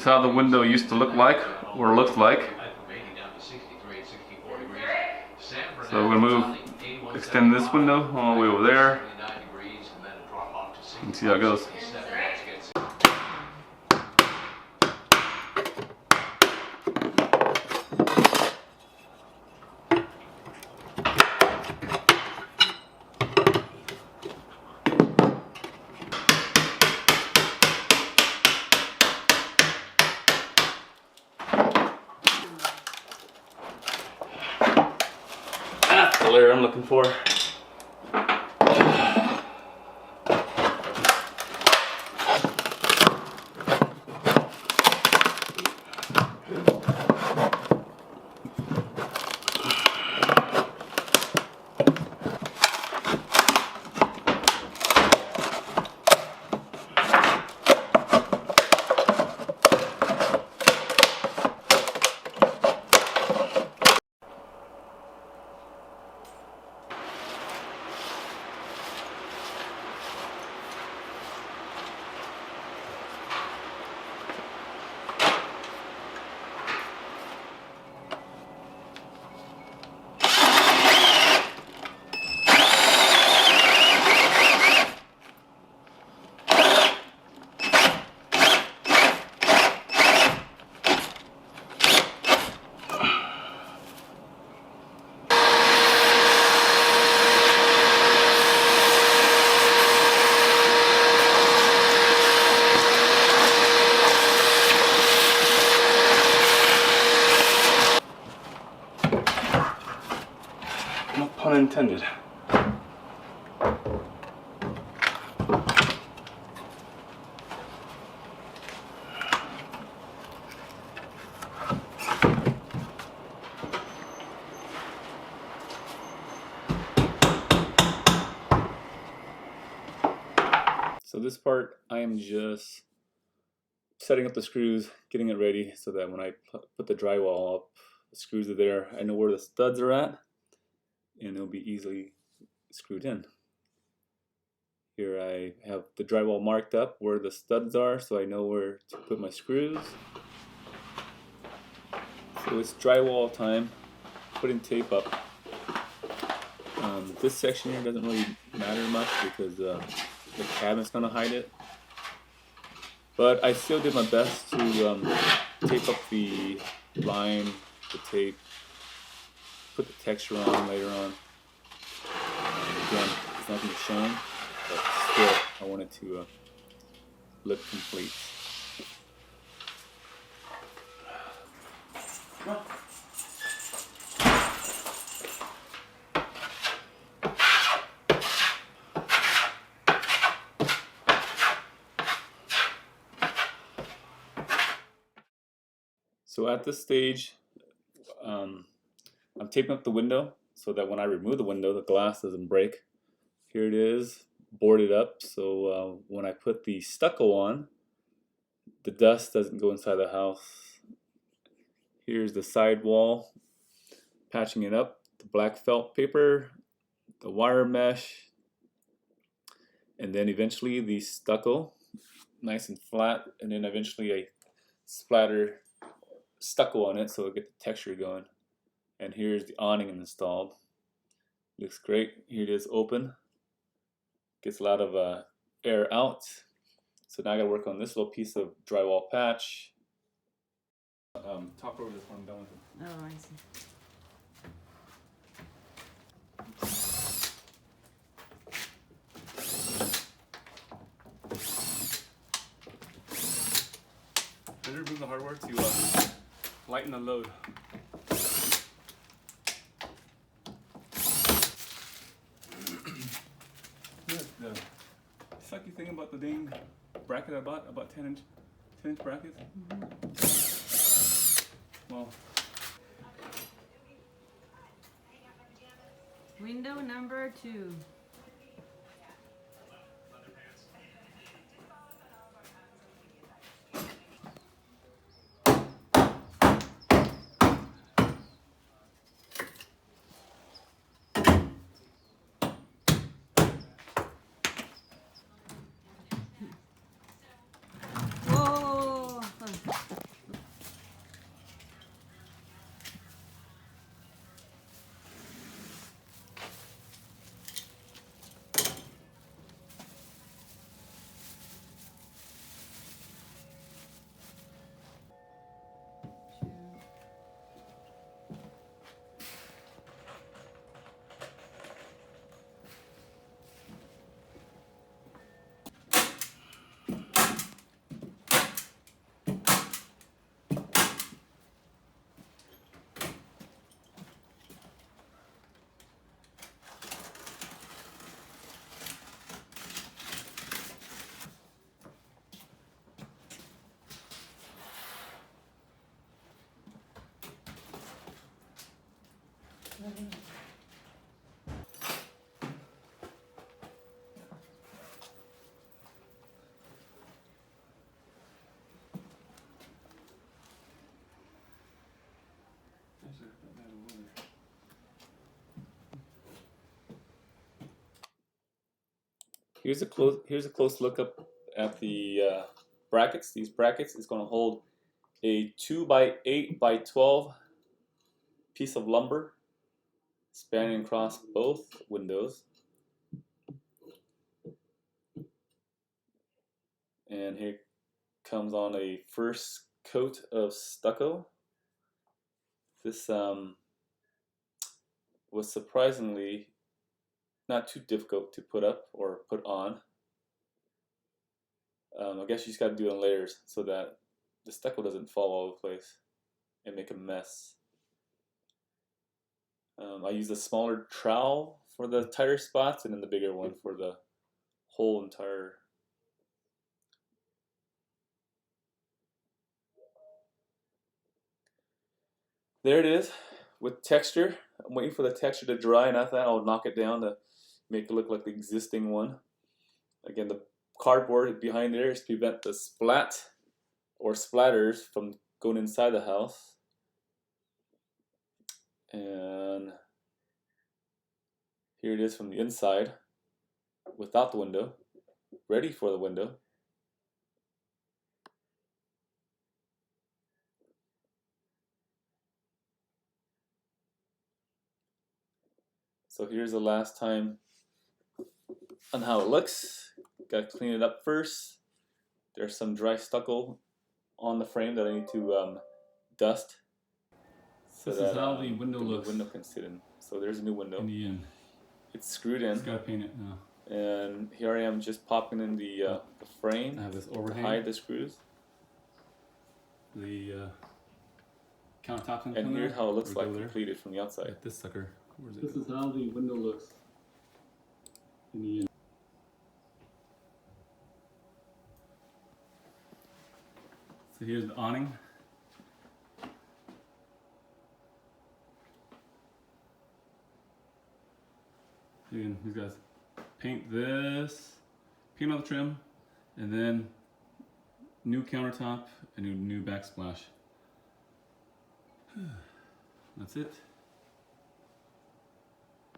is how the window used to look like, or looks like. So we're gonna extend this window all the way over there, and see how it goes. That's the layer I'm looking for. No pun intended. So this part, I am just setting up the screws, getting it ready so that when I put the drywall up, the screws are there. I know where the studs are at, and it'll be easily screwed in. Here I have the drywall marked up where the studs are, so I know where to put my screws. So it's drywall time, putting tape up. This section here doesn't really matter much because the cabinet's going to hide it. But I still did my best to tape up the line, the tape, put the texture on later on. Again, it's not going to be shown, but still I wanted to look complete. So at this stage, I'm taping up the window so that when I remove the window, the glass doesn't break. Here it is, boarded up, so when I put the stucco on, the dust doesn't go inside the house. Here's the side wall, patching it up, the black felt paper, the wire mesh, and then eventually the stucco, nice and flat, and then eventually I splatter stucco on it so it get the texture going. And here's the awning installed. Looks great. Here it is open. Gets a lot of air out. So now I gotta work on this little piece of drywall patch. Top over this one, I'm done with it. Oh, I see. I did remove the hardware to lighten the load. The sucky thing about the dang bracket I bought, about 10 inch brackets. Well, Window number 2. Whoa! Here's a close look up at the brackets. These brackets is going to hold a 2x8x12 piece of lumber spanning across both windows. And here comes on a first coat of stucco. This was surprisingly not too difficult to put up or put on. I guess you just got to do it in layers so that the stucco doesn't fall all over the place and make a mess. I use a smaller trowel for the tighter spots and then the bigger one for the whole entire. There it is with texture. I'm waiting for the texture to dry, and after that I'll knock it down to make it look like the existing one. Again, the cardboard behind there is to prevent the splat or splatters from going inside the house. And here it is from the inside without the window, ready for the window. So here's the last time on how it looks. Got to clean it up first. There's some dry stucco on the frame that I need to dust. So this that, is how the window looks. The window can sit in. So there's a new window. In the end. It's screwed in. Just gotta paint it now. And here I am just popping in the frame I have this to overhang. hide the screws. The countertop And here's how it looks like completed from the outside. Like this sucker. Where's it? This is how the window looks in the end. So here's the awning. Again, these guys paint this, paint all the trim, and then new countertop and a new backsplash. That's it.